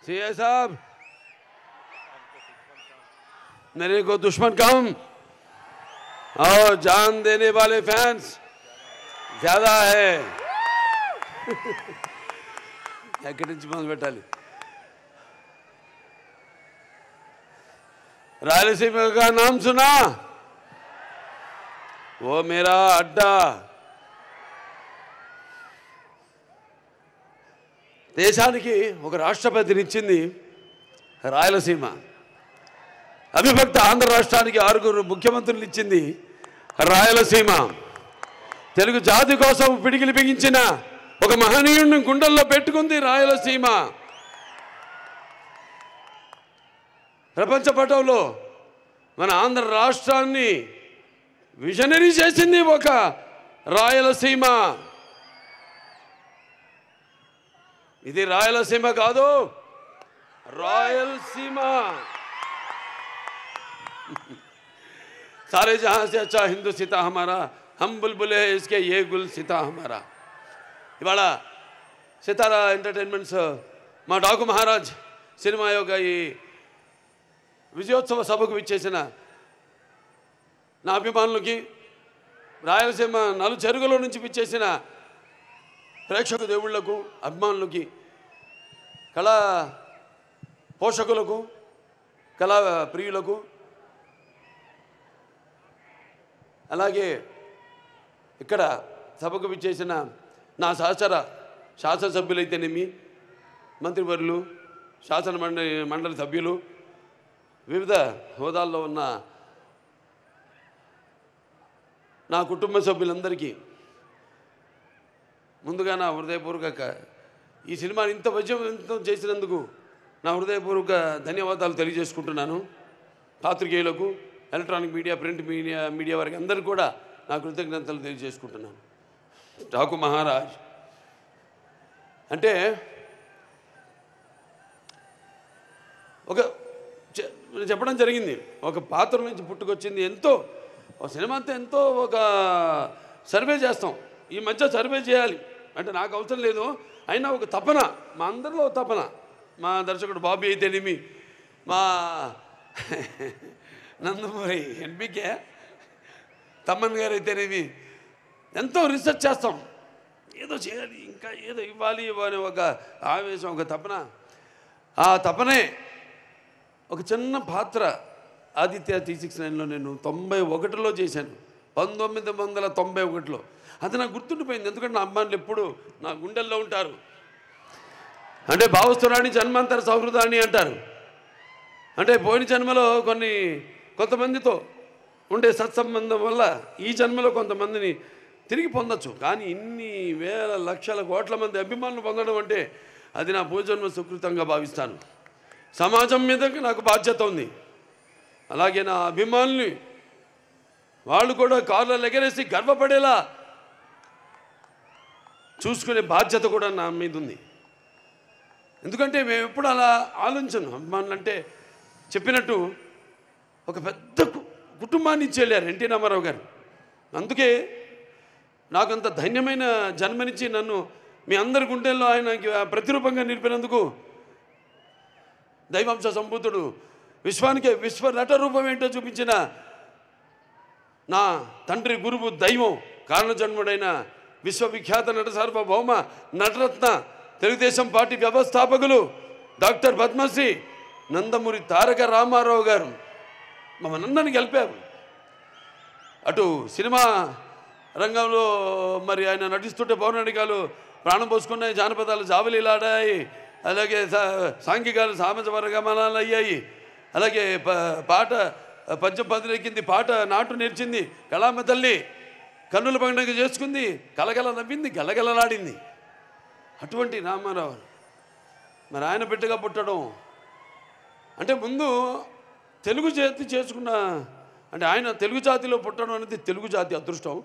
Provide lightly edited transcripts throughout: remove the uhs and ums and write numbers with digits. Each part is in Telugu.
सीए साहब, मेरे को दुश्मन कम और जान देने वाले फैंस ज्यादा है। ఎక్కడి నుంచి మొదలు పెట్టాలి? रायलसीमा का नाम सुना? वो मेरा अड्डा। దేశానికి ఒక రాష్ట్రపతినిచ్చింది రాయలసీమ. అవిభక్త ఆంధ్ర రాష్ట్రానికి 6 ముఖ్యమంత్రులు ఇచ్చింది రాయలసీమ. తెలుగు జాతి కోసం పిడికిలి బిగించిన ఒక మహనీయుడిని గుండెల్లో పెట్టుకుంది రాయలసీమ. ప్రపంచ పటంలో మన ఆంధ్ర రాష్ట్రాన్ని విజనరీ చేసింది ఒక రాయలసీమ. ఇది రాయలసీమ కాదు, రాయలసీమ. सारे जहां से अच्छा हिंदू सीता हमारा, हम बुलबुले इसके ये गुल सीता हमारा. ఇవాళ సితారా ఎంటర్టైన్మెంట్స్ మా డాకు మహారాజ్ సినిమా యొక్క ఈ విజయోత్సవ సభకు విచ్చేసిన నా అభిమానులకి, రాయలసీమ నలుచెరుగుల నుంచి విచ్చేసిన ప్రేక్షక దేవుళ్లకు, అభిమానులకి, కళా పోషకులకు, కళా ప్రియులకు, అలాగే ఇక్కడ సభకు విచ్చేసిన నా సహచర శాసనసభ్యులైతేనేమి, మంత్రివర్యులు, శాసన మండలి సభ్యులు, వివిధ హోదాల్లో ఉన్న నా కుటుంబ సభ్యులందరికీ ముందుగా నా హృదయపూర్వక ఈ సినిమాని ఇంత విజయవంతం చేసినందుకు నా హృదయపూర్వక ధన్యవాదాలు తెలియజేసుకుంటున్నాను. పాత్రికేయులకు, ఎలక్ట్రానిక్ మీడియా, ప్రింట్ మీడియా వారికి అందరికీ కూడా నా కృతజ్ఞతలు తెలియజేసుకుంటున్నాను. డాకు మహారాజ్ అంటే ఒక చెప్పడం జరిగింది, ఒక పాత్ర నుంచి పుట్టుకొచ్చింది. ఎంతో సినిమా అంతా ఎంతో ఒక సర్వే చేస్తాం. ఈ మధ్య సర్వే చేయాలి అంటే నాకు అవసరం లేదు, అయినా ఒక తపన, మా అందరిలో తపన. మా దర్శకుడు బాబీ అయితేనేమి, మా నందమూరి ఎన్బికే తమ్మన్ గారు అయితేనేమి, ఎంతో రీసెర్చ్ చేస్తాం. ఏదో చేయాలి, ఇంకా ఏదో ఇవ్వాలి అనే ఒక ఆవేశం, ఒక తపన. ఆ తపనే ఒక చిన్న పాత్ర ఆదిత్య 369లో నేను 91లో చేశాను, 1991లో. అది నాకు గుర్తుండిపోయింది, ఎందుకంటే నా అమ్మాయిలు ఎప్పుడు నా గుండెల్లో ఉంటారు. అంటే భావస్తురాణి జన్మాంతర సౌహృదాన్ని అంటారు. అంటే పోయిన జన్మలో కొంతమందితో ఉండే సత్సంబంధం వల్ల ఈ జన్మలో కొంతమందిని తిరిగి పొందొచ్చు. కానీ ఇన్ని వేల లక్షల కోట్ల మంది అభిమానులు పొందడం అంటే అది నా పూర్వజన్మ సుకృతంగా భావిస్తాను. సమాజం మీద నాకు బాధ్యత ఉంది. అలాగే నా అభిమానుల్ని వాళ్ళు కూడా కార్లలో ఎగరేసి గర్వపడేలా చూసుకునే బాధ్యత కూడా నా మీద ఉంది. ఎందుకంటే మేము ఎప్పుడు అలా ఆలోచించను. అభిమానులు అంటే చెప్పినట్టు ఒక పెద్ద కుటుంబాన్ని ఇచ్చి వెళ్ళారు ఎన్టీ రామారావు గారు. అందుకే నాకంత ధన్యమైన జన్మనిచ్చి నన్ను మీ అందరి గుండెల్లో ఆయనకి ప్రతిరూపంగా నిలిపినందుకు దైవాంశ సంభూతుడు, విశ్వానికి విశ్వ నట రూపం ఏంటో చూపించిన నా తండ్రి, గురువు, దైవం, కారణజన్ముడైన విశ్వవిఖ్యాత నట సార్వభౌమ నటరత్న తెలుగుదేశం పార్టీ వ్యవస్థాపకులు డాక్టర్ పద్మశ్రీ నందమూరి తారక రామారావు గారు మమ్మల్ని గెలిపారు. అటు సినిమా రంగంలో మరి ఆయన నటిస్తుంటే పౌరాణికాలు ప్రాణం పోసుకున్నాయి, జానపదాలు జావలీలాడాయి, అలాగే సాంఘికాలు సామాజవర్గమనాలు అయ్యాయి, అలాగే పాట పద్యం పదులెక్కింది, పాట నాటు నేర్చింది, కళామ తల్లి కన్నుల పండుగ చేసుకుంది, కలగల నవ్వింది, గలగలలాడింది. అటువంటి రామారావు మరి ఆయన బిడ్డగా పుట్టడం అంటే ముందు తెలుగు జాతి చేసుకున్న అంటే ఆయన తెలుగు జాతిలో పుట్టడం అనేది తెలుగు జాతి అదృష్టం.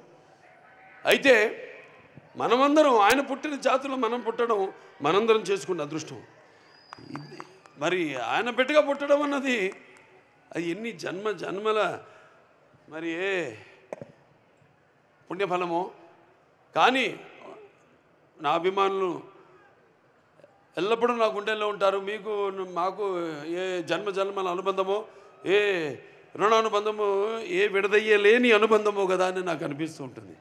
అయితే మనమందరం ఆయన పుట్టిన జాతిలో మనం పుట్టడం మనందరం చేసుకున్న అదృష్టం. మరి ఆయన బిడ్డగా పుట్టడం అన్నది అది ఎన్ని జన్మల మరి ఏ పుణ్యఫలమో. కానీ నా అభిమానులు ఎల్లప్పుడూ నా గుండెల్లో ఉంటారు. మీకు మాకు ఏ జన్మల అనుబంధమో, ఏ రుణానుబంధమో, ఏ విడదయ్యలేని అనుబంధమో కదా అని నాకు అనిపిస్తూ ఉంటుంది.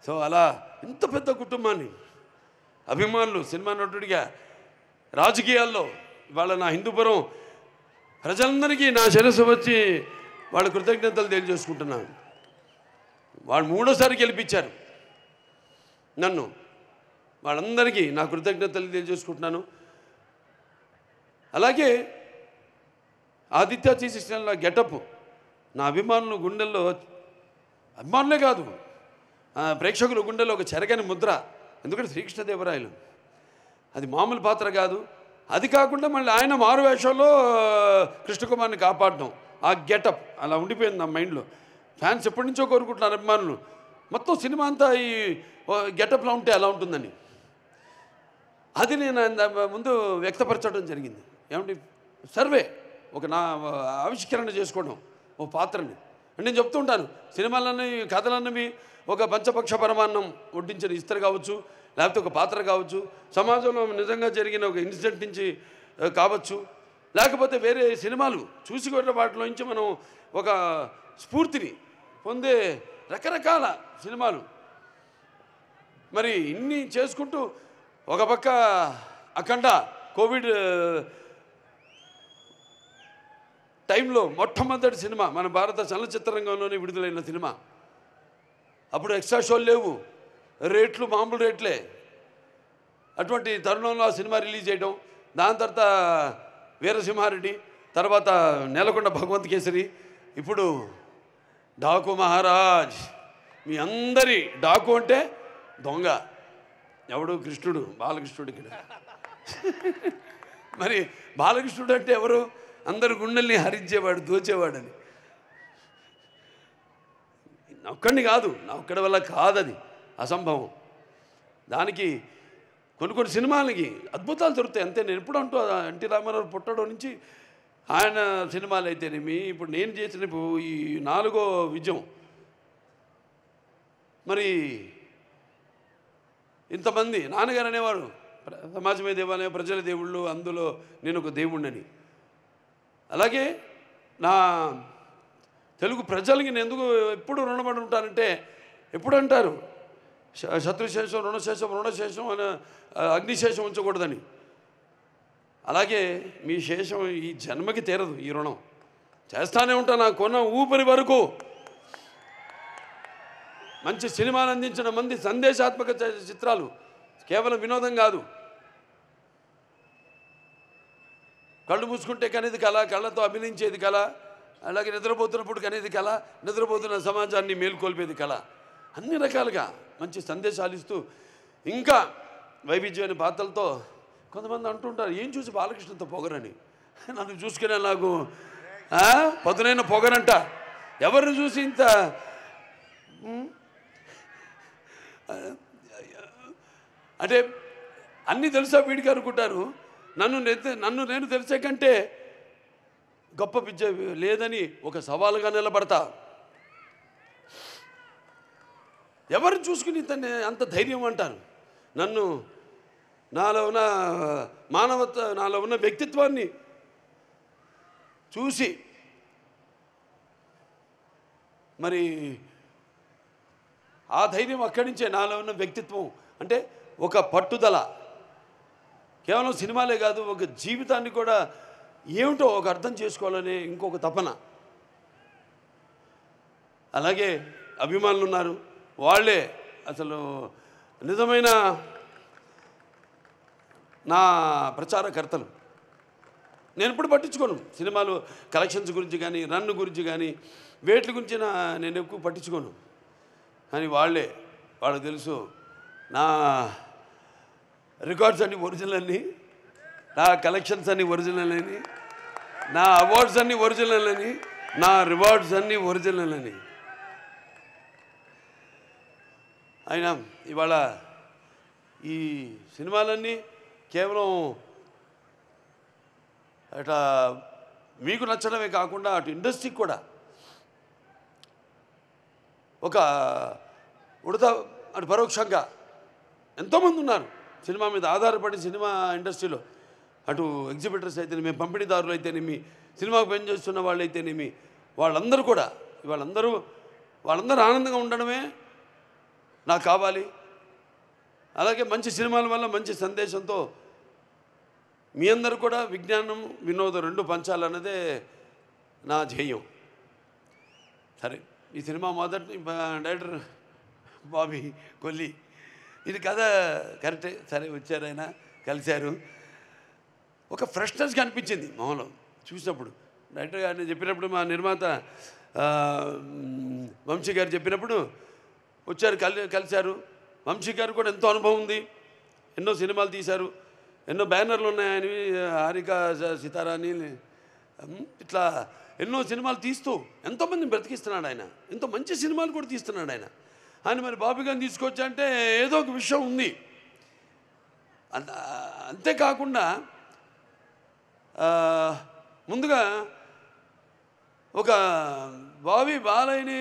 సో అలా ఇంత పెద్ద కుటుంబాన్ని, అభిమానులు, సినిమా నటుడిగా, రాజకీయాల్లో ఇవాళ నా హిందూపురం ప్రజలందరికీ నా శిరస్సు వచ్చి వాళ్ళ కృతజ్ఞతలు తెలియజేసుకుంటున్నాను. వాళ్ళు 3వ గెలిపించారు నన్ను. వాళ్ళందరికీ నా కృతజ్ఞతలు తెలియజేసుకుంటున్నాను. అలాగే ఆదిత్య శ్రీకృష్ణల గెటప్ నా అభిమానులు గుండెల్లో, అభిమానులే కాదు ప్రేక్షకుల గుండెల్లో ఒక చెరగని ముద్ర. ఎందుకంటే శ్రీకృష్ణదేవరాయలు అది మామూలు పాత్ర కాదు. అది కాకుండా మళ్ళీ ఆయన మారు వేషంలో కృష్ణకుమార్ని కాపాడడం, ఆ గెటప్ అలా ఉండిపోయింది నా మైండ్లో. ఫ్యాన్స్ ఎప్పటి నుంచో కోరుకుంటున్నారు అభిమానులు, మొత్తం సినిమా అంతా ఈ గెటప్లో ఉంటే ఎలా ఉంటుందని. అది నేను ముందు వ్యక్తపరచడం జరిగింది. ఏమంటే సర్వే ఒక నా ఆవిష్కరణ చేసుకోవడం ఓ పాత్రని. అంటే నేను చెప్తూ ఉంటాను, సినిమాలన్నీ కథలన్నవి ఒక పంచపక్ష పరమాన్నం వడ్డించిన ఇస్తరు కావచ్చు, లేకపోతే ఒక పాత్ర కావచ్చు, సమాజంలో నిజంగా జరిగిన ఒక ఇన్సిడెంట్ నుంచి కావచ్చు, లేకపోతే వేరే సినిమాలు చూసి కూడా వాటిలో నుంచి మనం ఒక స్ఫూర్తిని పొందే రకరకాల సినిమాలు. మరి ఇన్ని చేసుకుంటూ ఒక పక్క అఖండ కోవిడ్ టైంలో మొట్టమొదటి సినిమా మన భారత చలనచిత్ర రంగంలోనే విడుదలైన సినిమా. అప్పుడు ఎక్స్ట్రా షోలు లేవు, రేట్లు మామూలు రేట్లే. అటువంటి తరుణంలో ఆ సినిమా రిలీజ్ చేయడం, దాని తర్వాత వీరసింహారెడ్డి, తర్వాత నేలకొండ భగవంత్ కేసరి, ఇప్పుడు డాకు మహారాజ్. మీ అందరి డాకు అంటే దొంగ, ఎవడు? కృష్ణుడు, బాలకృష్ణుడు. ఇక్కడ మరి బాలకృష్ణుడు అంటే ఎవరు? అందరు గుండెల్ని హరించేవాడు, దోచేవాడని. నా ఒక్కడిని కాదు, నా ఒక్కడి వల్ల కాదది, అసంభవం. దానికి కొన్ని సినిమాలకి అద్భుతాలు దొరుకుతాయి అంతే. నేను ఎప్పుడు అంటూ ఎన్టీ రామారావు పుట్టడం నుంచి ఆయన సినిమాలు అయితేనేమి, ఇప్పుడు నేను చేసిన ఈ 4వ విజయం. మరి ఇంతమంది నాన్నగారు అనేవారు, సమాజమే దేవాలయం, ప్రజల దేవుళ్ళు, అందులో నేను ఒక దేవుణ్ణని. అలాగే నా తెలుగు ప్రజలకి నేను ఎందుకు ఎప్పుడు రుణపడి ఉంటానంటే, ఎప్పుడు అంటారు శత్రుశేషం రుణశేషం అని, అగ్నిశేషం ఉంచకూడదని. అలాగే మీ శేషం ఈ జన్మకి తీరదు, ఈ రుణం చేస్తానే ఉంటా నా కొన్న ఊపిరి వరకు. మంచి సినిమాలు అందించిన మంది, సందేశాత్మక చిత్రాలు, కేవలం వినోదం కాదు. కళ్ళు మూసుకుంటే కనేది కళ, కళ్ళతో అభినయించేది కళ, అలాగే నిద్రపోతున్నప్పుడు కనేది కళ, నిద్రపోతున్న సమాజాన్ని మేలుకొల్పేది కళ. అన్ని రకాలుగా మంచి సందేశాలు ఇస్తూ ఇంకా వైవిధ్యమైన పాత్రలతో. కొంతమంది అంటుంటారు, ఏం చూసి బాలకృష్ణతో పొగరని. నన్ను చూసుకునే నాకు పదునైన పొగరంట. ఎవరిని చూసి ఇంత అంటే అన్నీ తెలుసా వీడికి అనుకుంటారు. నన్ను నేను తెలిసే కంటే గొప్ప పిచ్చ లేదని ఒక సవాలుగా నిలబడతా. ఎవరిని చూసుకుని అంత ధైర్యం అంటారు. నన్ను, నాలో ఉన్న నాలో ఉన్న వ్యక్తిత్వాన్ని చూసి మరి ఆ ధైర్యం అక్కడి నుంచే. నాలో ఉన్న వ్యక్తిత్వం అంటే ఒక పట్టుదల, కేవలం సినిమాలే కాదు, ఒక జీవితాన్ని కూడా ఏమిటో ఒక అర్థం చేసుకోవాలనే ఇంకొక తపన. అలాగే అభిమానులు ఉన్నారు, వాళ్ళే అసలు నిజమైన నా ప్రచారకర్తలు. నేను ఎప్పుడు పట్టించుకోను సినిమాలు కలెక్షన్స్ గురించి కానీ, రన్ గురించి కానీ, వేట్ల గురించి నేను ఎక్కువ పట్టించుకోను. కానీ వాళ్ళకి తెలుసు నా రికార్డ్స్ అన్నీ ఒరిజినల్ అని, నా కలెక్షన్స్ అన్నీ ఒరిజినల్ అని, నా అవార్డ్స్ అన్నీ ఒరిజినల్ అని, నా రివార్డ్స్ అన్నీ ఒరిజినల్ అని. అయినా ఇవాళ ఈ సినిమాలన్నీ కేవలం అట్లా మీకు నచ్చడమే కాకుండా అటు ఇండస్ట్రీకి కూడా ఒక అటు పరోక్షంగా ఎంతోమంది ఉన్నారు సినిమా మీద ఆధారపడి సినిమా ఇండస్ట్రీలో అటు ఎగ్జిబిటర్స్ అయితేనేమి, పంపిణీదారులు అయితేనేమి, సినిమాకు పనిచేస్తున్న వాళ్ళు అయితేనేమి, వాళ్ళందరూ కూడా వాళ్ళందరూ ఆనందంగా ఉండడమే నాకు కావాలి. అలాగే మంచి సినిమాల వల్ల మంచి సందేశంతో మీ అందరూ కూడా విజ్ఞానం వినోదం రెండు పంచాలన్నదే నా ధ్యేయం. సరే, ఈ సినిమా మొదటి డైరెక్టర్ బాబీ కొల్లి, ఇది కథ కరెక్టే. సరే, వచ్చారు, ఆయన కలిశారు. ఒక ఫ్రెష్నెస్గా అనిపించింది మొహంలో చూసినప్పుడు. డైరెక్టర్ గారిని చెప్పినప్పుడు, మా నిర్మాత వంశీ గారు చెప్పినప్పుడు వచ్చారు, కలిశారు. వంశీ గారు కూడా ఎంతో అనుభవం ఉంది, ఎన్నో సినిమాలు తీశారు, ఎన్నో బ్యానర్లు ఉన్నాయని, హారిక సితారాని, ఇట్లా ఎన్నో సినిమాలు తీస్తూ ఎంతోమందిని బ్రతికిస్తున్నాడు ఆయన. ఎంతో మంచి సినిమాలు కూడా తీస్తున్నాడు ఆయన. ఆయన మరి బాబీ గారిని తీసుకొచ్చా అంటే ఏదో ఒక విషయం ఉంది. అంతేకాకుండా ముందుగా ఒక బాలయ్యని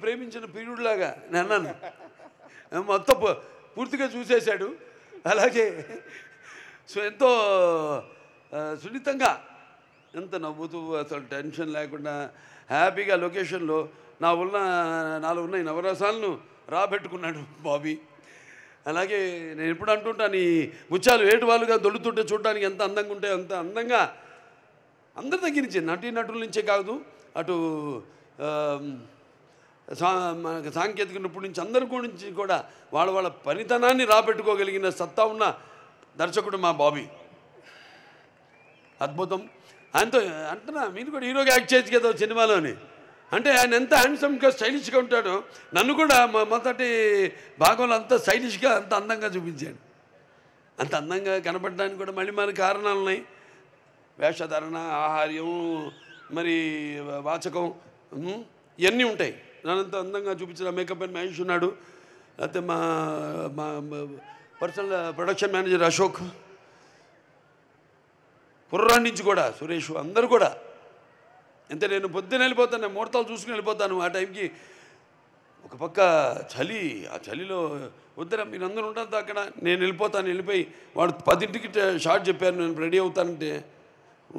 ప్రేమించిన పీరుడులాగా నేను అన్నాను. మొత్తం పూర్తిగా చూసేశాడు. అలాగే ఎంతో సున్నితంగా, ఎంత నవ్వుతూ, అసలు టెన్షన్ లేకుండా హ్యాపీగా లొకేషన్లో నాలో ఉన్న ఈ నవరసాలను రాబెట్టుకున్నాడు బాబీ. అలాగే నేను ఎప్పుడు అంటుంటాను, ఈ ముత్యాలు ఏటువాలుగా దొల్లుతుంటే చూడడానికి ఎంత అందంగా ఉంటే అంత అందంగా అందరి దగ్గర నుంచి, నటుల నుంచే కాదు, అటు సాంకేతిక నిపుణుల నుంచి అందరి గురించి కూడా వాళ్ళ పనితనాన్ని రాబెట్టుకోగలిగిన సత్తా ఉన్న దర్శకుడు మా బాబీ. అద్భుతం. ఆయనతో అంటున్నా, మీరు కూడా హీరోగా యాక్ట్ చేయొచ్చు కదా సినిమాలోని. అంటే ఆయన ఎంత హ్యాండ్సమ్గా స్టైలిష్గా ఉంటాడో, నన్ను కూడా మొదటి భాగంలో అంత స్టైలిష్గా, అంత అందంగా చూపించాడు. అంత అందంగా కనపడడానికి కూడా మళ్ళీ మన కారణాలు ఉన్నాయి. వేషధారణ, ఆహార్యం, మరి వాచకం, ఇవన్నీ ఉంటాయి. నన్నంత అందంగా చూపించిన మేకప్ అండ్ మహేష్ ఉన్నాడు. లేకపోతే మా పర్సనల్ ప్రొడక్షన్ మేనేజర్ అశోక్, కుర్రాడి నుంచి కూడా సురేష్, అందరూ కూడా. ఎంత నేను పొద్దున్న వెళ్ళిపోతాను, ముహూర్తాలు చూసుకుని వెళ్ళిపోతాను. ఆ టైంకి ఒక పక్క చలి, ఆ చలిలో వద్దరా మీరు అందరూ ఉంటారు అక్కడ, నేను వెళ్ళిపోయి వాడు 10ంటికి షార్ట్ చెప్పారు, నేను రెడీ అవుతానంటే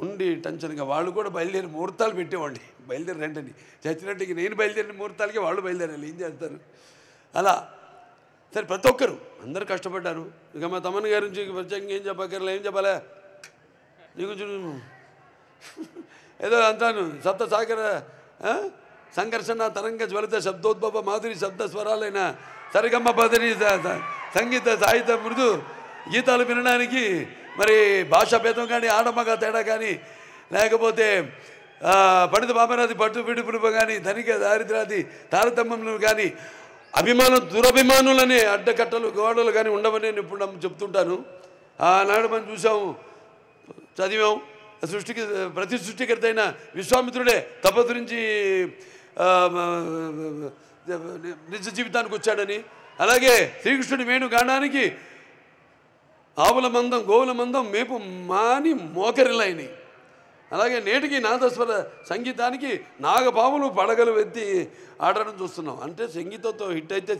ఉండి టెన్షన్గా వాళ్ళు కూడా బయలుదేరి ముహూర్తాలు పెట్టేవాడిని. బయలుదేరి రండి చచ్చినట్టుకి, నేను బయలుదేరిన ముహూర్తాలకి వాళ్ళు బయలుదేరాలి, ఏం చేస్తారు అలా. సరే, ప్రతి ఒక్కరు అందరూ కష్టపడ్డారు. ఇక మా తమ్మన్న గారి నుంచి ప్రత్యేకంగా ఏం చెప్పక్కర్లే, ఏం చెప్పాలా నీకు ఏదో అంటాను. సప్త సాగర సంఘర్షణ తరంగ జ్వలిత శబ్దోద్భవ మాధురి శబ్ద స్వరాలైన సరిగమ్మ పదని సంగీత సాహిత్య మృదు గీతాలు వినడానికి మరి భాషా భేదం కానీ, ఆడమగ తేడా కానీ, లేకపోతే పండిత బామరాది పట్టు పిడుపుడుపు కానీ, ధనిక దారిద్రాది తారతమ్యములు కానీ, దురభిమానులనే అడ్డకట్టలు గోడలు కానీ ఉండవని నేను ఇప్పుడు చెప్తుంటాను. ఆనాడు మనం చూసాము, చదివాం. ప్రతి సృష్టికర్త అయిన విశ్వామిత్రుడే తపస్సు నిజ జీవితానికి వచ్చాడని, అలాగే శ్రీకృష్ణుడి వేణుగానానికి ఆవుల మందం, గోవుల మందం మేపు మాని మోకరిలైనవి. అలాగే నేటికి నాదస్వర సంగీతానికి నాగపాములు పడగలు ఎత్తి ఆడడం చూస్తున్నాం. అంటే సంగీతంతో హిట్ అయితే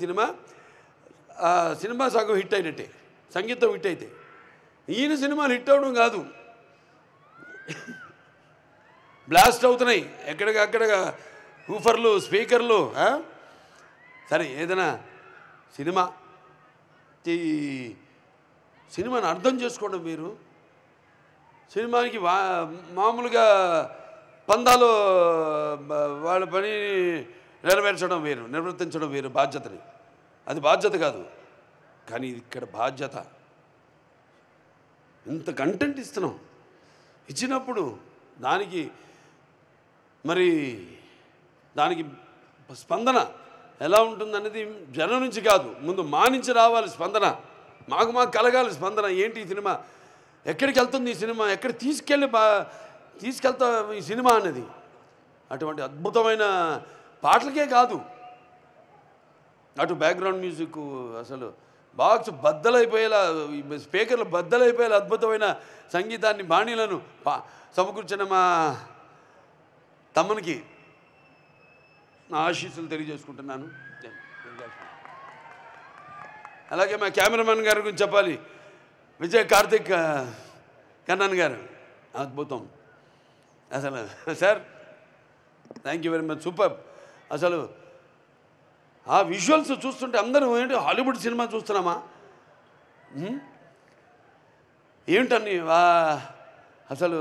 సినిమా సగం హిట్ అయినట్టే, సంగీతం హిట్ అయితే. ఈయన సినిమాలు హిట్ అవడం కాదు, బ్లాస్ట్ అవుతున్నాయి ఎక్కడికక్కడ, ఊఫర్లు, స్పీకర్లు. సరే, ఏదైనా సినిమాని అర్థం చేసుకోవడం మీరు, సినిమానికి మామూలుగా పందాలు వాళ్ళ పని నెరవేర్చడం వేరు, నిర్వర్తించడం వేరు బాధ్యతని. అది బాధ్యత కాదు, కానీ ఇక్కడ బాధ్యత. ఇంత కంటెంట్ ఇస్తున్నాం, ఇచ్చినప్పుడు దానికి స్పందన ఎలా ఉంటుందనేది జనం నుంచి కాదు, ముందు మా నుంచి రావాలి స్పందన. మాకు కలగాలి స్పందన. ఏంటి ఈ సినిమా, ఎక్కడికి వెళ్తుంది ఈ సినిమా, ఎక్కడ తీసుకెళ్తా ఈ సినిమా అనేది. అటువంటి అద్భుతమైన పాటలకే కాదు, అటు బ్యాక్గ్రౌండ్ మ్యూజిక్, అసలు బాక్స్ బద్దలైపోయేలా, స్పీకర్లు బద్దలైపోయేలా అద్భుతమైన సంగీతాన్ని, బాణీలను సమకూర్చిన మా తమ్మనికి నా ఆశీస్సులు తెలియజేసుకుంటున్నాను. అలాగే మా కెమెరామెన్ గారి గురించి చెప్పాలి. విజయ్ కార్తిక్ కన్నన్ గారు అద్భుతం అసలు. Sir thank you very much, super. అసలు ఆ విజువల్స్ చూస్తుంటే అందరూ ఏంటి హాలీవుడ్ సినిమా చూస్తున్నామా ఏమిటని అసలు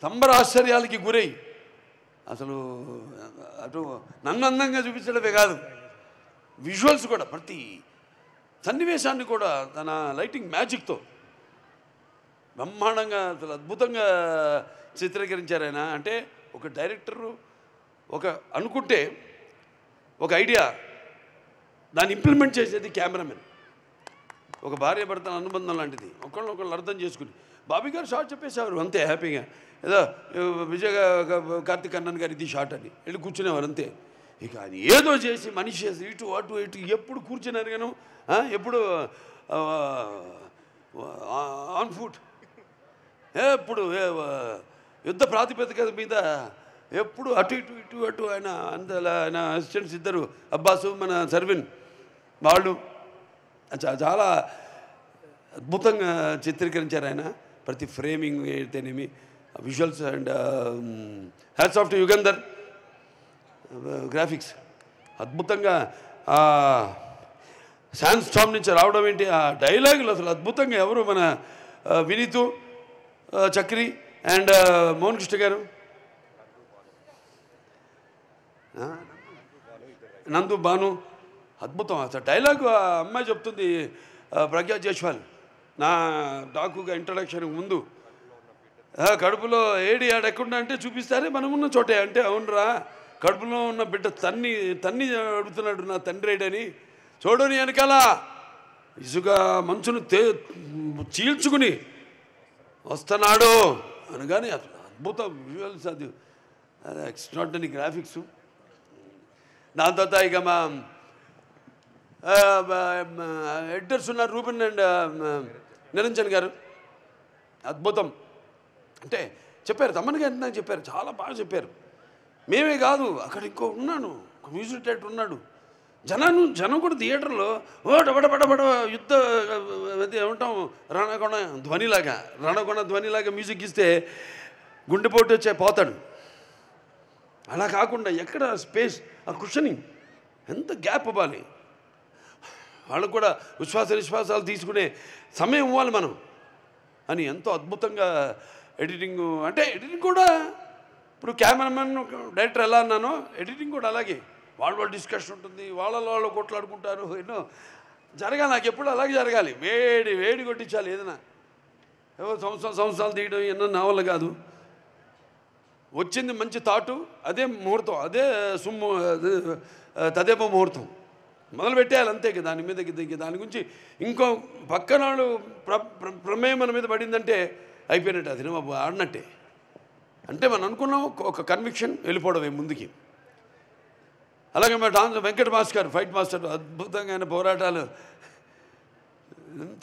సంబరాశ్చర్యాలకి గురై అసలు అటు నన్ను అందంగా చూపించడమే కాదు, విజువల్స్ కూడా ప్రతి సన్నివేశాన్ని కూడా తన లైటింగ్ మ్యాజిక్తో బ్రహ్మాండంగా అసలు అద్భుతంగా చిత్రీకరించారు ఆయన. అంటే ఒక డైరెక్టరు అనుకుంటే ఒక ఐడియా దాన్ని ఇంప్లిమెంట్ చేసేది కెమెరామెన్. ఒక భార్య భర్తల అనుబంధం లాంటిది, ఒకళ్ళు అర్థం చేసుకుని బాబీ గారు షార్ట్ చెప్పేసేవారు అంతే హ్యాపీగా. ఏదో విజయ్ కార్తిక్ కన్నన్ గారు ఇది షార్ట్ అని వెళ్ళి కూర్చునేవారు అంతే. ఇక అది ఏదో చేసి మనిషి చేసి ఇటు అటు ఇటు ఎప్పుడు కూర్చున్నారు గాను, ఎప్పుడు ఆన్ ఫుట్, ఎప్పుడు యుద్ధ ప్రాతిపదిక మీద ఎప్పుడు అటు ఇటు ఇటు అటు. ఆయన అసిస్టెంట్స్ ఇద్దరు అబ్బాసు మన సర్విన్ వాళ్ళు చాలా అద్భుతంగా చిత్రీకరించారు ఆయన. ప్రతి ఫ్రేమింగ్ అయితేనేమి visuals and hats off to Yugandhar graphics అద్భుతంగా. శాన్ స్టామ్ నుంచి రావడం ఏంటి ఆ డైలాగులు అసలు అద్భుతంగా. ఎవరు మన వినీతు చక్రి అండ్ మోహన్ కృష్ణ గారు, నందు భాను అద్భుతం. అసలు డైలాగు ఆ అమ్మాయి చెప్తుంది ప్రజ్ఞా జైస్వాల్ నా డాకుగా ఇంట్రడక్షన్ ముందు, కడుపులో ఏడి ఆడకుండా అంటే చూపిస్తారే మనం ఉన్న చోటే అంటే అవునరా కడుపులో ఉన్న బిడ్డ తన్ని అడుగుతున్నాడు నా తండ్రి ఏడని చూడని వెనకాల ఇసుక మంచును చీల్చుకుని వస్తున్నాడు అనగానే అద్భుతం విజువల్స్, అది ఎక్స్ట్రాడినరీ గ్రాఫిక్స్. దాని తర్వాత ఇక మా ఎడిటర్స్ ఉన్నారు రూబెన్ అండ్ నిరంజన్ గారు అద్భుతం. అంటే చెప్పారు తమ్మన్ గారు నాకు చెప్పారు, చాలా బాగా చెప్పారు. మేమే కాదు అక్కడ ఇంకో ఉన్నాను, ఒక మ్యూజిక్ డైరెక్టర్ ఉన్నాడు. జనం కూడా థియేటర్లో బడబడ యుద్ధ అది ఏమంటాం రణగొణ ధ్వనిలాగా మ్యూజిక్ ఇస్తే గుండెపోటు వచ్చే పోతాడు. అలా కాకుండా ఎక్కడ స్పేస్, ఆ కుషనింగ్ ఎంత గ్యాప్ ఇవ్వాలి, వాళ్ళకు కూడా నిశ్వాసాలు తీసుకునే సమయం ఇవ్వాలి మనం అని ఎంతో అద్భుతంగా ఎడిటింగ్. అంటే ఎడిటింగ్ కూడా ఇప్పుడు కెమెరామెన్ డైరెక్టర్ ఎలా అన్నానో ఎడిటింగ్ కూడా అలాగే వాళ్ళ డిస్కషన్ ఉంటుంది, వాళ్ళు కొట్లాడుకుంటారు, ఎన్నో జరగాలి. నాకు ఎప్పుడు అలాగే జరగాలి, వేడి కొట్టించాలి. ఏదైనా ఏవో సంవత్సరాలు తీయడం ఎన్నో నా వల్ల కాదు. వచ్చింది మంచి థాటు, అదే ముహూర్తం, అదే తదేప ముహూర్తం మొదలు పెట్టేయాలి అంతే. దాని మీద దాని గురించి ఇంకో పక్కన వాళ్ళు ప్రమేయం మన మీద పడిందంటే అయిపోయినట్టు, అది ఆడినట్టే. అంటే మనం అనుకున్నాం ఒక కన్విక్షన్ వెళ్ళిపోవడమే ముందుకి. అలాగే మా వెంకట మాస్టర్ ఫైట్ మాస్టర్ అద్భుతంగా ఆయన పోరాటాలు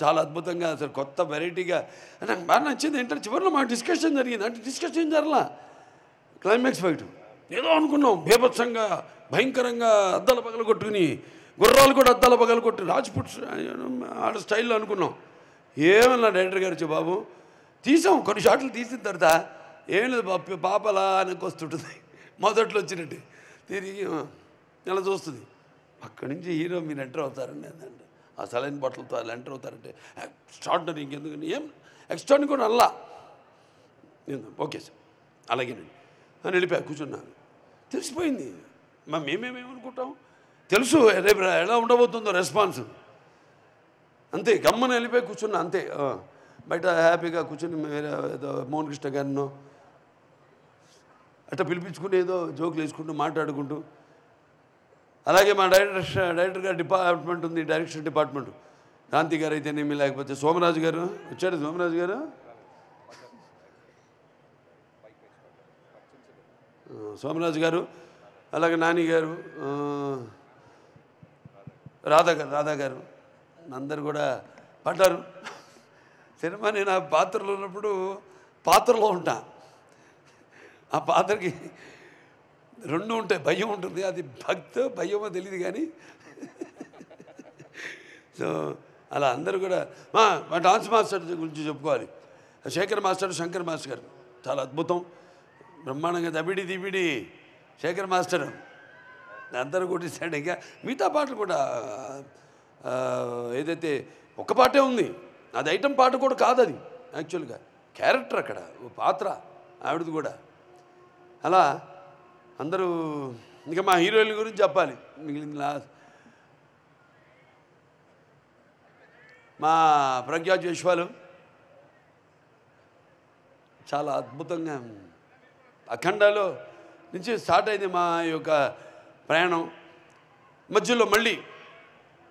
చాలా అద్భుతంగా అసలు కొత్త వెరైటీగా. నాకు బాగా నచ్చింది ఏంటంటే చివరిలో మాకు డిస్కషన్ జరిగింది. అంటే డిస్కషన్ జరలా, క్లైమాక్స్ ఫైట్ ఏదో అనుకున్నాం బీభత్సంగా భయంకరంగా అద్దాల పగలు కొట్టుకుని గుర్రాలు కూడా అద్దాల పగలు కొట్టి రాజ్పుట్ ఆడ స్టైల్లో అనుకున్నాం. ఏమన్నా డైరెక్టర్ గారు వచ్చి బాబు తీసాం, కొన్ని షాట్లు తీసిన తర్వాత ఏం లేదు పాపలా వెనక్కి వస్తుంటుంది, మొదట్లో వచ్చినట్టు తిరిగి ఇలా చూస్తుంది. అక్కడి నుంచి హీరో మీరు ఎంటర్ అవుతారండి అంటే ఆ సలైన్ బట్టలతో అలా ఎంటర్ అవుతారంటే ఎక్స్ట్రాడినరీ. ఇంకెందుకని ఏం ఎక్స్ట్రాడినరీ కూడా అల్లా ఓకే సార్ అలాగేనండి అని వెళ్ళిపోయా కూర్చున్నాను. తెలిసిపోయింది మేమేమేమనుకుంటాం తెలుసు రేపు ఎలా ఉండబోతుందో రెస్పాన్స్. అంతే గమ్మన వెళ్ళిపోయి కూర్చున్నా అంతే. బయట హ్యాపీగా కూర్చుని వేరే ఏదో మోహన్ కృష్ణ గారినో అట్లా పిలిపించుకుని ఏదో జోకులు వేసుకుంటూ మాట్లాడుకుంటూ. అలాగే మా డైరెక్టర్ గారి డిపార్ట్మెంట్ ఉంది, డైరెక్షన్ డిపార్ట్మెంట్. కాంతి గారు అయితేనేమి, లేకపోతే సోమరాజు గారు వచ్చాడు, సోమరాజు గారు అలాగే నాని గారు, రాధా గారు అందరు కూడా పడ్డారు. సినిమా నేను ఆ పాత్రలో ఉన్నప్పుడు పాత్రలో ఉంటా, ఆ పాత్రకి రెండు ఉంటాయి, భయం ఉంటుంది, అది భయమో తెలియదు కానీ. సో అలా అందరూ కూడా మా డాన్స్ మాస్టర్ గురించి చెప్పుకోవాలి. శేఖర్ మాస్టర్, శంకర్ మాస్టర్ గారు చాలా అద్భుతం, బ్రహ్మాండంగా దబిడి దిబిడి శేఖర్ మాస్టర్ అందరూ కొట్టిస్తాడు. ఇంకా మిగతా పాటలు కూడా ఏదైతే ఒక పాటే ఉంది, అది ఐటమ్ పాట కూడా కాదు, అది యాక్చువల్గా క్యారెక్టర్ అక్కడ పాత్ర ఆవిడది కూడా. అలా అందరూ ఇంకా మా హీరోయిన్ గురించి చెప్పాలి. మిగిలిన మా ప్రజ్ఞా జైస్వాల్ చాలా అద్భుతంగా అఖండాలో నుంచి స్టార్ట్ అయింది మా యొక్క ప్రయాణం. మధ్యలో మళ్ళీ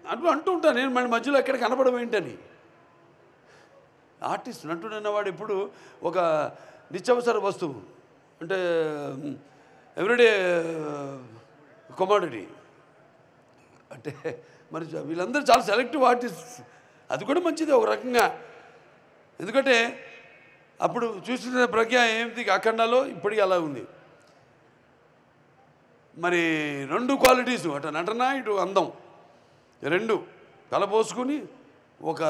అంటూ ఉంటాను నేను, మళ్ళీ మధ్యలో ఎక్కడ కనపడడం ఏంటని. ఆర్టిస్ట్ నటుడన్నవాడు ఇప్పుడు ఒక నిత్యావసర వస్తువు, అంటే ఎవ్రీడే కమోడిటీ. అంటే మరి వీళ్ళందరూ చాలా సెలెక్టివ్ ఆర్టిస్ట్, అది కూడా మంచిది ఒక రకంగా. ఎందుకంటే అప్పుడు చూసిన ప్రజ్ఞ ఏమిటి అఖండాలో, ఇప్పటికీ అలా ఉంది. మరి 2 క్వాలిటీసు, అటు నటన ఇటు అందం, 2 కలపోసుకుని ఒక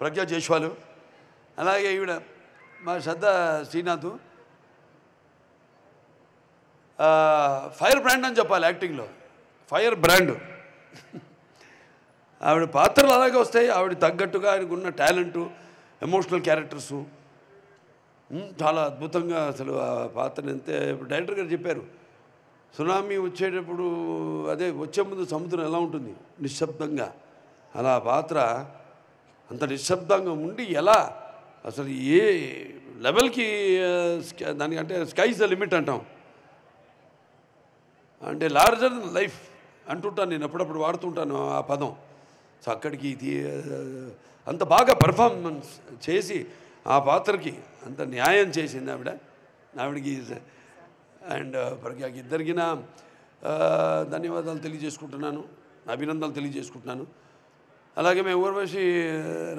ప్రజ్ఞా జైస్వాల్. అలాగే ఈవిడ మా శ్రద్ధ శ్రీనాథ్ ఫైర్ బ్రాండ్ అని చెప్పాలి యాక్టింగ్లో, ఫైర్ బ్రాండ్. ఆవిడ పాత్రలు అలాగే వస్తాయి, ఆవిడ తగ్గట్టుగా ఆయనకు ఉన్న టాలెంటు, ఎమోషనల్ క్యారెక్టర్సు చాలా అద్భుతంగా. అసలు ఆ పాత్రని అంతే డైరెక్టర్ గారు చెప్పారు, సునామీ వచ్చేటప్పుడు అదే వచ్చే ముందు సముద్రం ఎలా ఉంటుంది నిశ్శబ్దంగా, అలా పాత్ర అంత నిశ్శబ్దంగా ఉండి ఎలా అసలు ఏ లెవెల్కి దానికంటే స్కైస్ ద లిమిట్ అంటాం, అంటే లార్జర్ దెన్ లైఫ్ అంటుంటాను నేను, అప్పుడప్పుడు వాడుతుంటాను ఆ పదం. సో అక్కడికి అంత బాగా పర్ఫార్మెన్స్ చేసి ఆ పాత్రకి అంత న్యాయం చేసింది ఆవిడకి. అండ్ ప్రజ్ఞకి ఇద్దరికి నా ధన్యవాదాలు తెలియజేసుకుంటున్నాను, అభినందనలు తెలియజేసుకుంటున్నాను. అలాగే మేము ఊర్వశి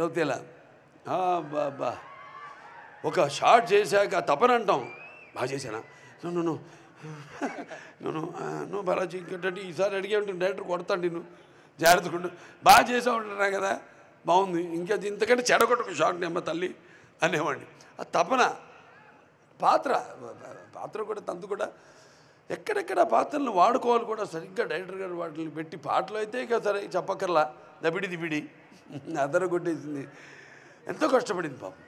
రౌతేలా బాబా ఒక షార్ట్ చేశాక తపన అంటాం, బాగా చేశానా నువ్వు నువ్వు బాలాజీ ఇంకేంటంటే ఈసారి అడిగే ఉంటుంది డైరెక్టర్ కొడతాడు నిన్ను జాగ్రత్తగా బాగా చేసా ఉంటున్నా కదా, బాగుంది, ఇంకా ఇంతకంటే చెడగొట్టకు షార్ట్ నెమ్మ తల్లి అనేవాడిని. ఆ తపన పాత్ర కూడా తంతు కూడా ఎక్కడెక్కడ పాత్రలను వాడుకోవాలి కూడా సరిగ్గా డైరెక్టర్ గారు వాటిని పెట్టి, పాటలు అయితే ఇక సరే చెప్పక్కర్లా దబిడి దిబిడి అదర కొట్టేసింది. ఎంతో కష్టపడింది పాపం.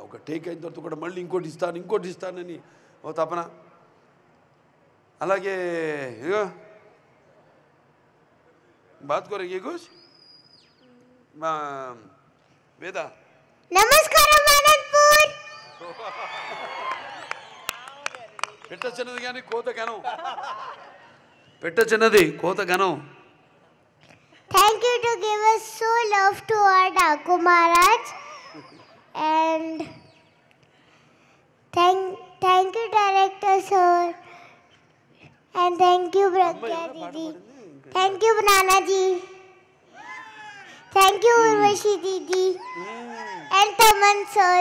ఒక టేక్ అయిన తర్వాత కూడా మళ్ళీ ఇంకోటి ఇస్తానని ఓ తపన. అలాగే ఇగో బాత్కోరే కుछ మా వేద నమస్కారం అనంతపూర్. పెట్ట చిన్నది కానీ కోత ఘనం, పెట్ట చిన్నది కోత ఘనం. Thank you to give us so love to our Daku Maharaj, and thank you director sir, and thank you Pragya Didi, thank you Nana ji, thank you Urvashi Didi and Taman sir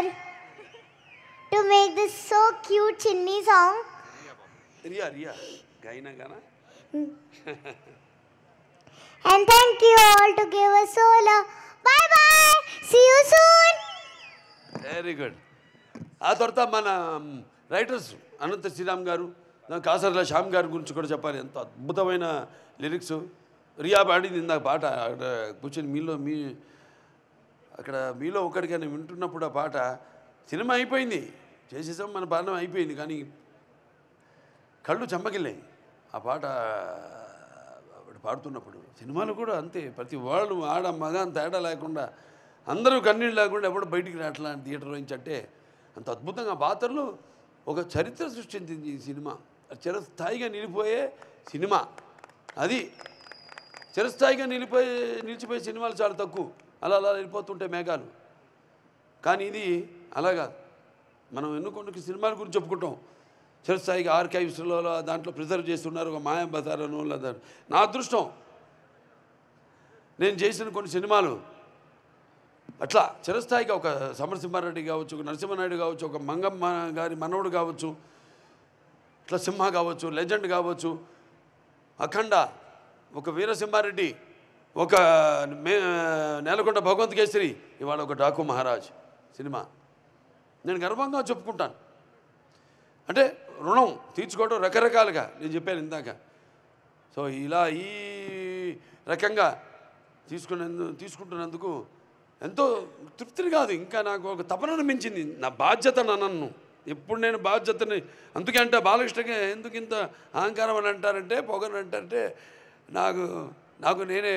to make this so cute Chinni song. Riya gaina gana. And thank you all to give us so love. Bye bye. See you soon. Very good. ఆ తర్వాత మన రైటర్స్ అనంత శ్రీరామ్ గారు, కాసర్ల శ్యామ్ గారి గురించి కూడా చెప్పాలి. ఎంతో అద్భుతమైన లిరిక్స్. రియా పాడింది ఇందాక పాట అక్కడ కూర్చొని అక్కడ మీలో ఒకటికైనా వింటున్నప్పుడు ఆ పాట సినిమా అయిపోయింది, చేసేసాం, మన పాలన అయిపోయింది, కానీ కళ్ళు చెమ్మగిల్లాయి ఆ పాట పాడుతున్నప్పుడు. సినిమాలు కూడా అంతే, ప్రతి వాళ్ళు ఆడ మగ తేడా లేకుండా అందరూ కన్నీళ్ళు లేకుండా ఎప్పుడు బయటికి రావట్లా థియేటర్ నుంచి. అంటే అంత అద్భుతంగా పాత్రలు ఒక చరిత్ర సృష్టించింది ఈ సినిమా. చిరస్థాయిగా నిలిపోయే సినిమా అది. చిరస్థాయిగా నిలిచిపోయే సినిమాలు చాలా తక్కువ, అలా వెళ్ళిపోతుంటే మేఘాలు. కానీ ఇది అలా కాదు. మనం ఎన్నుకొండకి సినిమాల గురించి చెప్పుకుంటాం, చిరస్థాయిగా ఆర్కైవ్స్లో దాంట్లో ప్రిజర్వ్ చేస్తున్నారు. ఒక మాయం బజారను లేదా నా అదృష్టం నేను చేసిన కొన్ని సినిమాలు అట్లా చిరస్థాయిగా, ఒక సమరసింహారెడ్డి కావచ్చు, ఒక నరసింహనాయుడు కావచ్చు, ఒక మంగమ్మ గారి మనవడు కావచ్చు, ఇట్లా సింహ కావచ్చు, లెజెండ్ కావచ్చు, అఖండ, ఒక వీరసింహారెడ్డి, ఒక నేలకొండ భగవంత్ కేసరి, ఇవాళ ఒక డాకు మహారాజ్ సినిమా. నేను గర్వంగా చెప్పుకుంటాను. అంటే రుణం తీర్చుకోవడం రకరకాలుగా నేను చెప్పాను ఇందాక. సో ఇలా ఈ రకంగా తీసుకుంటున్నందుకు ఎంతో తృప్తిని కాదు, ఇంకా నాకు ఒక తపనను మించింది. నా బాధ్యత నన్ను ఎప్పుడు నేను బాధ్యతని, అందుకే అంటే బాలకృష్ణగా ఎందుకు ఇంత అహంకారం అని అంటారంటే, పొగని అంటారంటే నాకు నేనే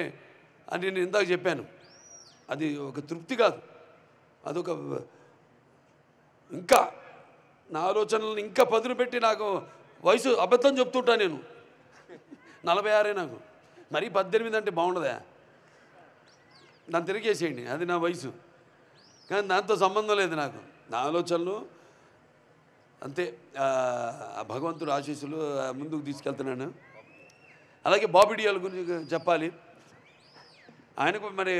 అని నేను ఇందాక చెప్పాను. అది ఒక తృప్తి కాదు, అదొక ఇంకా నా ఆలోచనలను ఇంకా పదును పెట్టి, నాకు వయసు అబద్ధం చెప్తుంటా నేను, 46 నాకు, మరీ 18 అంటే బాగుండదా? దాన్ని తిరిగేసేయండి, అది నా వయసు. కానీ దాంతో సంబంధం లేదు నాకు, నా ఆలోచనలు అంతే. భగవంతుడు ఆశీస్సులు ముందుకు తీసుకెళ్తున్నాను. అలాగే బాబీ డియోల్ గురించి చెప్పాలి. ఆయనకు మరి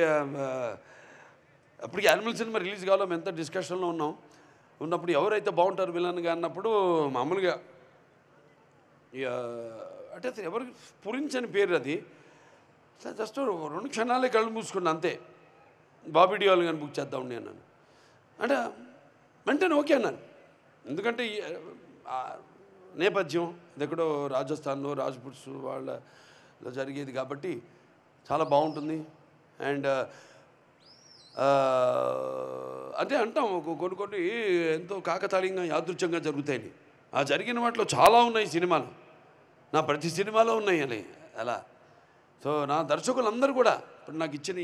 అప్పటికి యానిమల్ సినిమా రిలీజ్ కావాలో మేము ఎంత డిస్కషన్లో ఉన్నప్పుడు ఎవరైతే బాగుంటారు విలన్గా అన్నప్పుడు మామూలుగా అంటే ఎవరికి పురించని పేరు అది. జస్ట్ 2 క్షణాలే కళ్ళు మూసుకున్నా అంతే. బాబీ డియోల్ కానీ బుక్ చేద్దాం నేను అంటే వెంటనే ఓకే అన్నాను. ఎందుకంటే నేపథ్యం ఇది ఎక్కడో రాజస్థాన్లో రాజ్పుట్స్ వాళ్ళలో జరిగేది కాబట్టి చాలా బాగుంటుంది. అండ్ అంటే అంటాం కొన్ని ఎంతో కాకతాళీయంగా యాదృచ్ఛంగా జరుగుతాయని. ఆ జరిగిన వాటిలో చాలా ఉన్నాయి సినిమాలు, నా ప్రతి సినిమాలో ఉన్నాయి అని అలా. సో నా దర్శకులందరూ కూడా ఇప్పుడు నాకు ఇచ్చిన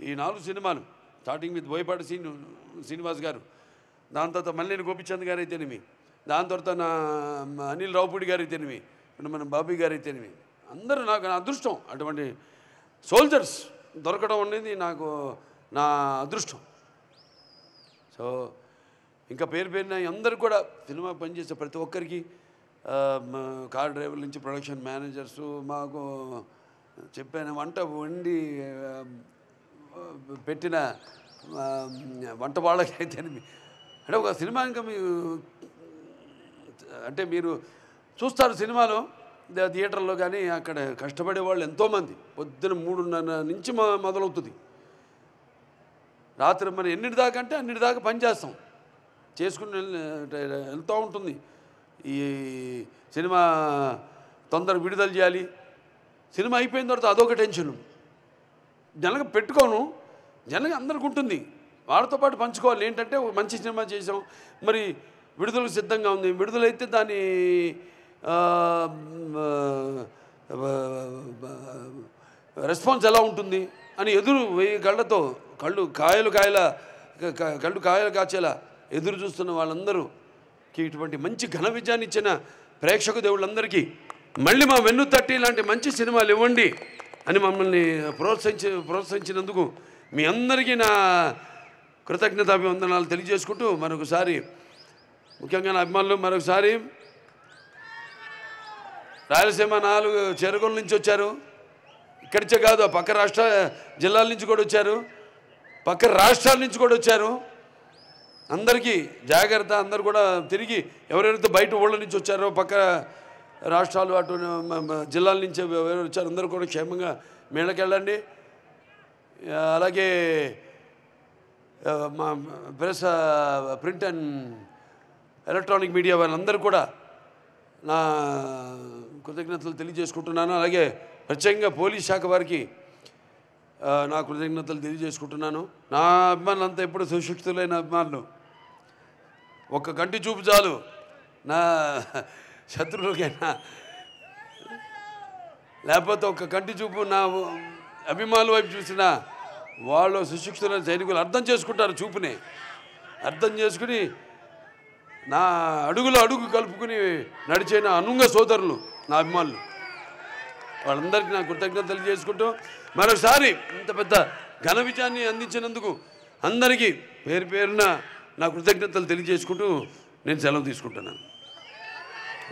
ఈ 4 సినిమాలు, స్టార్టింగ్ విత్ బోయపాటి శ్రీనివాస్ గారు, దాని తర్వాత మల్లేని గోపిచంద్ గారు అయితేనేమి, దాని తర్వాత నా అనిల్ రావుపూడి గారు అయితేనేమి, మన బాబీ గారు అయితేనేమి, అందరూ నాకు నా అదృష్టం. అటువంటి సోల్జర్స్ దొరకడం అనేది నాకు నా అదృష్టం. సో ఇంకా పేరున అందరూ కూడా సినిమా పనిచేసే ప్రతి ఒక్కరికి, కార్ డ్రైవర్ల నుంచి ప్రొడక్షన్ మేనేజర్సు, మాకు చెప్పాను వంట వండి పెట్టిన వంట వాళ్ళకైతే అంటే ఒక సినిమా ఇంకా అంటే మీరు చూస్తారు సినిమాలో థియేటర్లో కానీ అక్కడ కష్టపడే వాళ్ళు ఎంతోమంది. పొద్దున 3:30 నుంచి మొదలవుతుంది, రాత్రి మరి ఎన్నిటి దాకా అంటే అన్నిటి దాకా పనిచేస్తాం, చేసుకుని వెళ్తూ ఉంటుంది. ఈ సినిమా తొందరగా విడుదల చేయాలి, సినిమా అయిపోయిన తర్వాత అదొక టెన్షను. జనగా పెట్టుకోను, జనగా అందరికి ఉంటుంది, వాళ్ళతో పాటు పంచుకోవాలి. ఏంటంటే మంచి సినిమా చేసాం, మరి విడుదలకు సిద్ధంగా ఉంది, విడుదలైతే దాని రెస్పాన్స్ ఎలా ఉంటుంది అని ఎదురు 1000 కళ్ళతో కళ్ళు కాయలు కాచేలా ఎదురు చూస్తున్న వాళ్ళందరూకి ఇటువంటి మంచి ఘన విజయాన్ని ఇచ్చిన ప్రేక్షక దేవుళ్ళందరికీ మళ్ళీ మా వెన్ను తట్టి ఇలాంటి మంచి సినిమాలు ఇవ్వండి అని మమ్మల్ని ప్రోత్సహించినందుకు మీ అందరికీ నా కృతజ్ఞతాభివందనాలు తెలియజేసుకుంటూ మరొకసారి ముఖ్యంగా నా అభిమానులు మరొకసారి రాయలసీమ 4 చెరువుల నుంచి వచ్చారు, ఇక్కడిచే కాదు పక్క రాష్ట్ర జిల్లాల నుంచి కూడా వచ్చారు, పక్క రాష్ట్రాల నుంచి కూడా వచ్చారు. అందరికీ జాగ్రత్త. అందరూ కూడా తిరిగి ఎవరెవరైతే బయట ఊళ్ళ నుంచి వచ్చారో, పక్క రాష్ట్రాలు అటు జిల్లాల నుంచి ఎవరు వచ్చారు, అందరూ కూడా క్షేమంగా మేళకెళ్ళండి. అలాగే మా press, print and electronic media వాళ్ళందరూ కూడా నా కృతజ్ఞతలు తెలియజేసుకుంటున్నాను. అలాగే ప్రత్యేకంగా పోలీస్ శాఖ వారికి నా కృతజ్ఞతలు తెలియజేసుకుంటున్నాను. నా అభిమానులు అంతా ఎప్పుడు సుశిక్షితులైన అభిమానులు. ఒక్క కంటి చూపు చాలు నా శత్రువులకైనా, లేకపోతే ఒక్క కంటి చూపు నా అభిమానుల వైపు చూసిన వాళ్ళు సుశిక్షితులైన సైనికులు అర్థం చేసుకుంటారు. చూపునే అర్థం చేసుకుని నా అడుగు కలుపుకుని నడిచే నా అనుంగ సోదరులు, నా అభిమానులు, వాళ్ళందరికీ నా కృతజ్ఞతలు తెలియజేసుకుంటూ మరోసారి ఇంత పెద్ద ఘన విజయాన్ని అందించినందుకు అందరికీ పేరున నా కృతజ్ఞతలు తెలియజేసుకుంటూ నేను సెలవు తీసుకుంటున్నాను.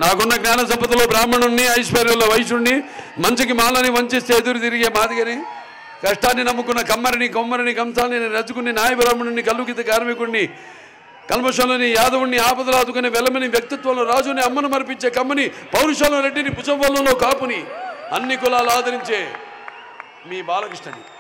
నాకున్న జ్ఞాన సంపదలో బ్రాహ్మణుణ్ణి, ఐశ్వర్యంలో వైశ్యుణ్ణి, మంచికి మాలని వంచిస్తే ఎదురు తిరిగే మాదిగని, కష్టాన్ని నమ్ముకున్న కొమ్మరిని కంసాలని, రజకుని, నాయ బ్రాహ్మణుని, కల్లుకిత కార్మికుడిని, కల్మషంలోని యాదవుణ్ణి, ఆపదలు ఆదుకునే వెల్లమని, వ్యక్తిత్వంలో రాజుని, అమ్మను మరిపించే కమ్మని, పౌరుషంలో రెడ్డిని, భుజంలో కాపుని, అన్ని కులాలు ఆదరించే మీ బాలకృష్ణని.